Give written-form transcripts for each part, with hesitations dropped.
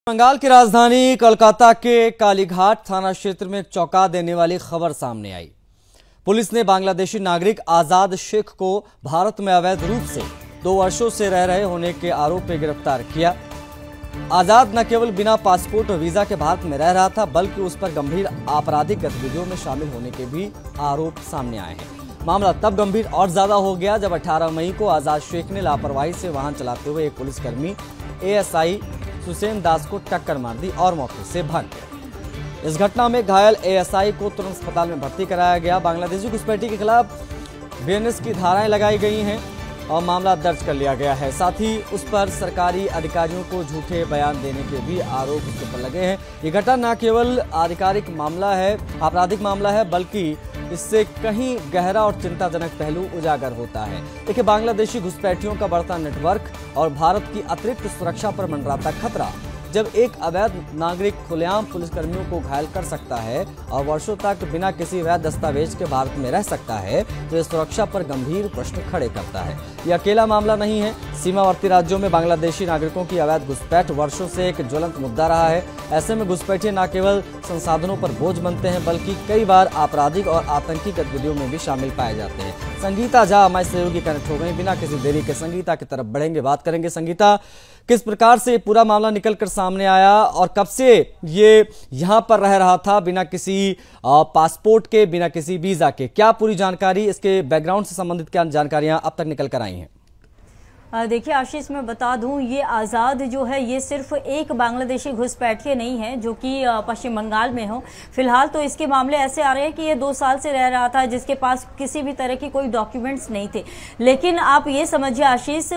बंगाल की राजधानी कोलकाता के कालीघाट थाना क्षेत्र में एक चौंका देने वाली खबर सामने आई। पुलिस ने बांग्लादेशी नागरिक आजाद शेख को भारत में अवैध रूप से 2 वर्षों से रह रहे होने के आरोप में गिरफ्तार किया। आजाद न केवल बिना पासपोर्ट और वीजा के भारत में रह रहा था, बल्कि उस पर गंभीर आपराधिक गतिविधियों में शामिल होने के भी आरोप सामने आए हैं। मामला तब गंभीर और ज्यादा हो गया जब 18 मई को आजाद शेख ने लापरवाही से वाहन चलाते हुए एक पुलिसकर्मी एएसआई सुसेन दास को टक्कर मार दी और मौके से भाग गया। इस घटना में घायल एएसआई को तुरंत अस्पताल में भर्ती कराया गया। बांग्लादेशी घुसपैठी के खिलाफ बीएनएस की धाराएं लगाई गई हैं और मामला दर्ज कर लिया गया है। साथ ही उस पर सरकारी अधिकारियों को झूठे बयान देने के भी आरोप उसके ऊपर लगे हैं। ये घटना न केवल आधिकारिक मामला है, आपराधिक मामला है, बल्कि इससे कहीं गहरा और चिंताजनक पहलू उजागर होता है। देखिए, बांग्लादेशी घुसपैठियों का बढ़ता नेटवर्क और भारत की अतिरिक्त सुरक्षा पर मंडराता खतरा। जब एक अवैध नागरिक खुलेआम पुलिसकर्मियों को घायल कर सकता है और वर्षों तक बिना किसी वैध दस्तावेज के भारत में रह सकता है, तो इस सुरक्षा पर गंभीर प्रश्न खड़े करता है। यह अकेला मामला नहीं है। सीमावर्ती राज्यों में बांग्लादेशी नागरिकों की अवैध घुसपैठ वर्षों से एक ज्वलंत मुद्दा रहा है। ऐसे में घुसपैठिए न केवल संसाधनों पर बोझ बनते हैं, बल्कि कई बार आपराधिक और आतंकी गतिविधियों में भी शामिल पाए जाते हैं। संगीता झा हमारे सहयोगी कनेक्ट हो गई। बिना किसी देरी के संगीता की तरफ बढ़ेंगे, बात करेंगे। संगीता, किस प्रकार से पूरा मामला निकल कर सामने आया और कब से ये यहां पर रह रहा था बिना किसी पासपोर्ट के, बिना किसी वीजा के? क्या पूरी जानकारी, इसके बैकग्राउंड से संबंधित क्या जानकारियां अब तक निकल कर आई हैं? देखिए आशीष, मैं बता दूं, ये आज़ाद जो है ये सिर्फ एक बांग्लादेशी घुसपैठिए नहीं है जो कि पश्चिम बंगाल में हो। फिलहाल तो इसके मामले ऐसे आ रहे हैं कि ये 2 साल से रह रहा था, जिसके पास किसी भी तरह की कोई डॉक्यूमेंट्स नहीं थे। लेकिन आप ये समझिए आशीष,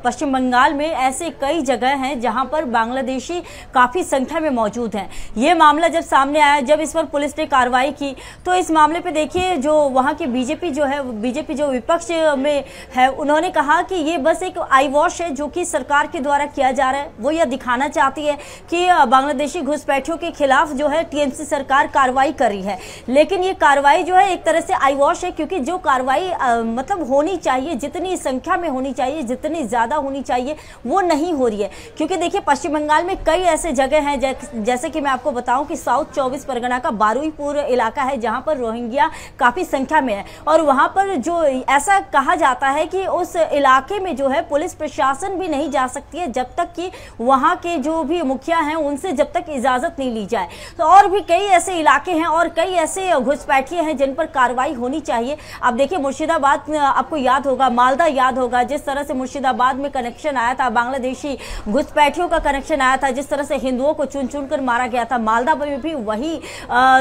पश्चिम बंगाल में ऐसे कई जगह हैं जहां पर बांग्लादेशी काफ़ी संख्या में मौजूद हैं। ये मामला जब सामने आया, जब इस पर पुलिस ने कार्रवाई की, तो इस मामले पर देखिए जो वहाँ की बीजेपी जो विपक्ष में है, उन्होंने कहा कि ये बस एक आई वॉश है जो कि सरकार के द्वारा किया जा रहा है। वो यह दिखाना चाहती है कि बांग्लादेशी घुसपैठियों के खिलाफ जो है टीएमसी सरकार कार्रवाई कर रही है। लेकिन ये कार्रवाई जो है एक तरह से आई वॉश है, क्योंकि जो कार्रवाई मतलब होनी चाहिए, जितनी संख्या में होनी चाहिए, जितनी ज्यादा होनी चाहिए, वो नहीं हो रही है। क्योंकि देखिए, पश्चिम बंगाल में कई ऐसे जगह हैं, जैसे कि मैं आपको बताऊं कि साउथ 24 परगना का बारुईपुर इलाका है, जहां पर रोहिंग्या काफी संख्या में है। और वहां पर जो ऐसा कहा जाता है कि उस इलाके में जो है पुलिस प्रशासन भी नहीं जा सकती है जब तक कि वहां के जो भी मुखिया हैं उनसे जब तक इजाजत नहीं ली जाए। तो और भी कई ऐसे इलाके हैं और कई ऐसे घुसपैठिए हैं जिन पर कार्रवाई होनी चाहिए। आप देखिए, मुर्शिदाबाद आपको याद होगा, मालदा याद होगा, जिस तरह से मुर्शिदाबाद में कनेक्शन आया था, बांग्लादेशी घुसपैठियों का कनेक्शन आया था, जिस तरह से हिंदुओं को चुन चुन कर मारा गया था, मालदा में भी वही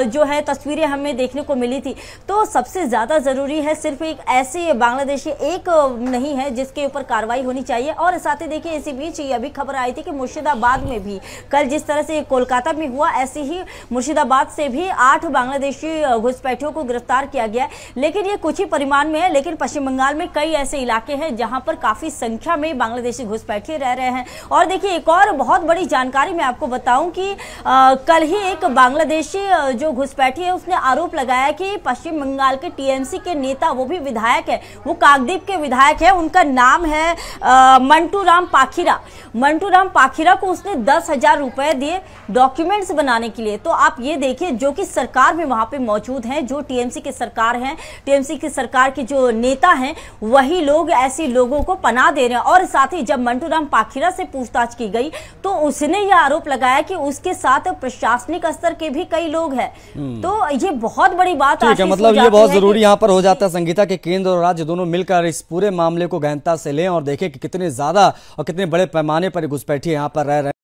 जो है तस्वीरें हमें देखने को मिली थी। तो सबसे ज्यादा जरूरी है, सिर्फ एक ऐसे बांग्लादेशी एक नहीं है जिसके ऊपर कार्रवाई होनी चाहिए। और साथ ही देखिए, इसी बीच ये अभी खबर आई थी कि मुर्शिदाबाद में भी कल जिस तरह से कोलकाता में हुआ, ऐसे ही मुर्शिदाबाद से भी 8 बांग्लादेशी घुसपैठियों को गिरफ्तार किया गया है। लेकिन ये कुछ ही परिमाण में है। लेकिन पश्चिम बंगाल में कई ऐसे इलाके हैं जहां पर काफी संख्या में बांग्लादेशी घुसपैठिए रह रहे हैं। और देखिए, एक और बहुत बड़ी जानकारी मैं आपको बताऊं कि कल ही एक बांग्लादेशी जो घुसपैठी है, उसने आरोप लगाया कि पश्चिम बंगाल के टीएमसी के नेता, वो भी विधायक है, वो काकद्वीप के विधायक है, उनका नाम है मंटू राम पाखीरा। मंटू राम पाखीरा को उसने 10,000 रुपए दिए डॉक्यूमेंट्स बनाने के लिए। तो आप ये देखिए, जो कि सरकार में वहां पे मौजूद हैं, जो टीएमसी के सरकार हैं, टीएमसी की सरकार के जो नेता हैं, वही लोग ऐसे लोगों को पनाह दे रहे हैं। और साथ ही जब मंटू राम पाखीरा से पूछताछ की गई तो उसने यह आरोप लगाया कि उसके साथ प्रशासनिक स्तर के भी कई लोग हैं। तो ये बहुत बड़ी बात है। मतलब ये बहुत जरूरी यहाँ पर हो जाता है संगीता के केंद्र और राज्य दोनों मिलकर इस पूरे मामले को गहनता से लें और देखें कि कितने ज्यादा और कितने बड़े पैमाने पर घुसपैठिए यहाँ पर रह रहे हैं।